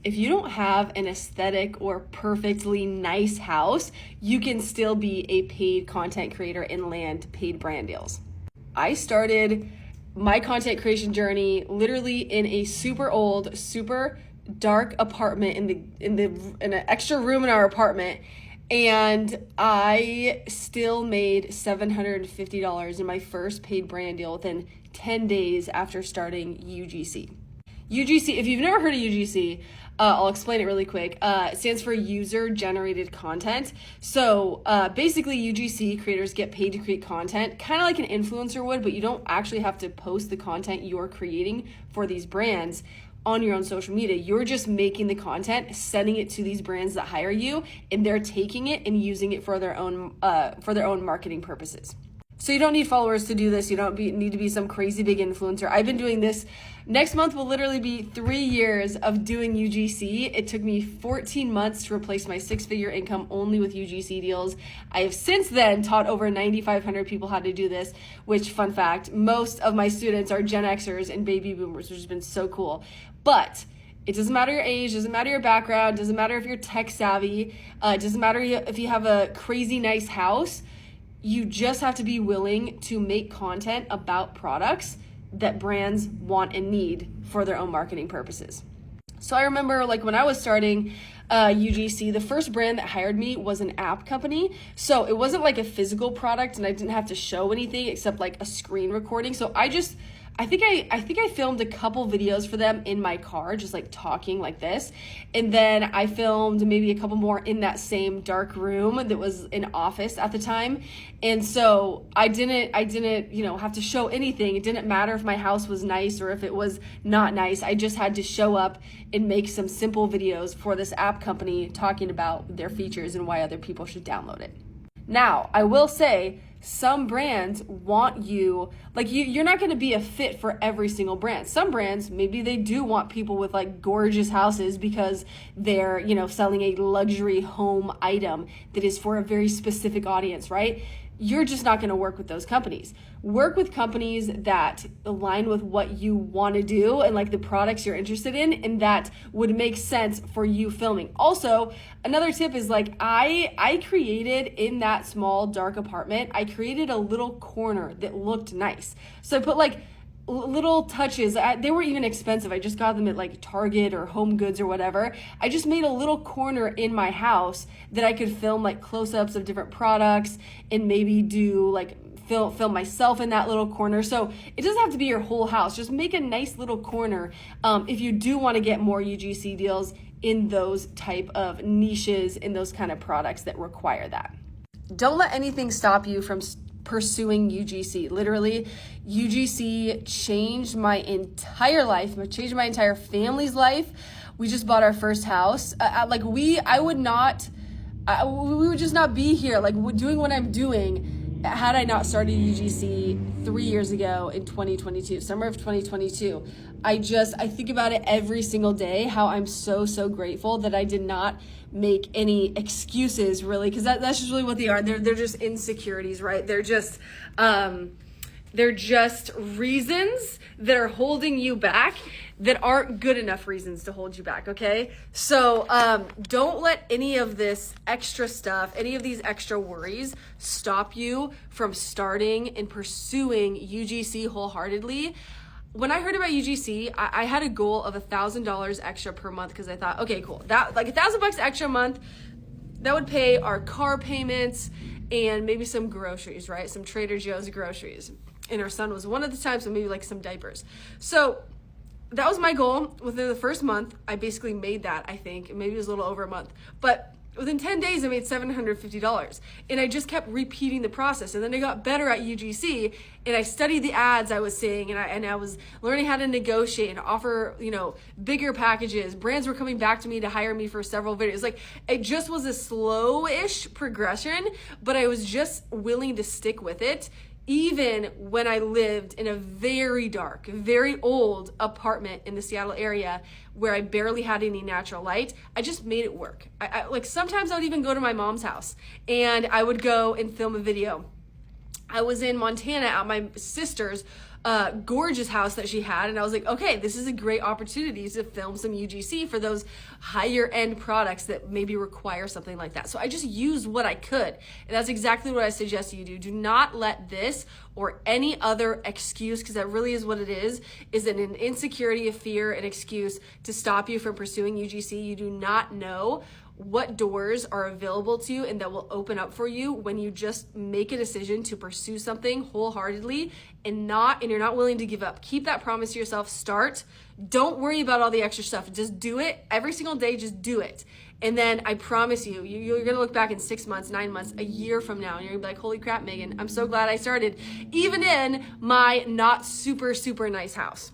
if you don't have an aesthetic or perfectly nice house, you can still be a paid content creator and land paid brand deals. I started my content creation journey literally in a super old, super dark apartment in an extra room in our apartment, and I still made $750 in my first paid brand deal within 10 days after starting UGC. UGC, if you've never heard of UGC, I'll explain it really quick. It stands for User Generated Content. So basically UGC creators get paid to create content, kind of like an influencer would, but you don't actually have to post the content you're creating for these brands on your own social media. You're just making the content, sending it to these brands that hire you, and they're taking it and using it for their own marketing purposes. So you don't need followers to do this. You don't need to be some crazy big influencer. I've been doing this. Next month will literally be 3 years of doing UGC. It took me 14 months to replace my 6-figure income only with UGC deals. I have since then taught over 9,500 people how to do this, which, fun fact, most of my students are Gen Xers and baby boomers, which has been so cool. But it doesn't matter your age, doesn't matter your background, doesn't matter if you're tech savvy, it doesn't matter if you have a crazy nice house. You just have to be willing to make content about products that brands want and need for their own marketing purposes. So I remember when I was starting UGC, the first brand that hired me was an app company. So it wasn't like a physical product and I didn't have to show anything except like a screen recording. So I think I filmed a couple videos for them in my car, just like talking like this. And then I filmed maybe a couple more in that same dark room that was an office at the time. And so I didn't, have to show anything. It didn't matter if my house was nice or if it was not nice. I just had to show up and make some simple videos for this app company talking about their features and why other people should download it. Now, I will say, some brands want you, you're not going to be a fit for every single brand. Some brands, maybe they do want people with gorgeous houses because they're, selling a luxury home item that is for a very specific audience, right? You're just not going to work with those companies. Work with companies that align with what you want to do and the products you're interested in, and that would make sense for you filming. Also, another tip is I created in that small dark apartment, I created a little corner that looked nice. So I put little touches. They weren't even expensive. I just got them at Target or Home Goods or whatever. I just made a little corner in my house that I could film close-ups of different products and maybe do film myself in that little corner. So it doesn't have to be your whole house. Just make a nice little corner if you do want to get more UGC deals in those type of niches, in those kind of products that require that. Don't let anything stop you from pursuing UGC. Literally, UGC changed my entire life, changed my entire family's life. We just bought our first house. We would just not be here, doing what I'm doing had I not started UGC 3 years ago in 2022, summer of 2022. I think about it every single day, how I'm so grateful that I did not make any excuses, really, because that's just really what they are. They're just insecurities, right? They're just reasons that are holding you back that aren't good enough reasons to hold you back, okay? So don't let any of this extra stuff, any of these extra worries stop you from starting and pursuing UGC wholeheartedly. When I heard about UGC, I had a goal of $1,000 extra per month because I thought, okay, cool. That $1,000 extra a month, that would pay our car payments and maybe some groceries, right? Some Trader Joe's groceries. And our son was one at the time, so maybe some diapers. So that was my goal. Within the first month, I basically made that, I think. Maybe it was a little over a month. But within 10 days, I made $750. And I just kept repeating the process. And then I got better at UGC, and I studied the ads I was seeing, and I was learning how to negotiate and offer, bigger packages. Brands were coming back to me to hire me for several videos. It just was a slow-ish progression, but I was just willing to stick with it, even when I lived in a very dark, very old apartment in the Seattle area where I barely had any natural light. I just made it work. I sometimes I would even go to my mom's house and I would go and film a video. I was in Montana at my sister's gorgeous house that she had, and I was like, okay, this is a great opportunity to film some UGC for those higher end products that maybe require something like that. So I just used what I could, and that's exactly what I suggest you do. Do not let this or any other excuse, because that really is what it is an insecurity, a fear, an excuse to stop you from pursuing UGC. You do not know what doors are available to you and that will open up for you when you just make a decision to pursue something wholeheartedly and you're not willing to give up. Keep that promise to yourself. Start. Don't worry about all the extra stuff. Just do it every single day. Just do it. And then I promise you, you're going to look back in 6 months, 9 months, a year from now, and you're going to be like, holy crap, Megan, I'm so glad I started, even in my not super, super nice house.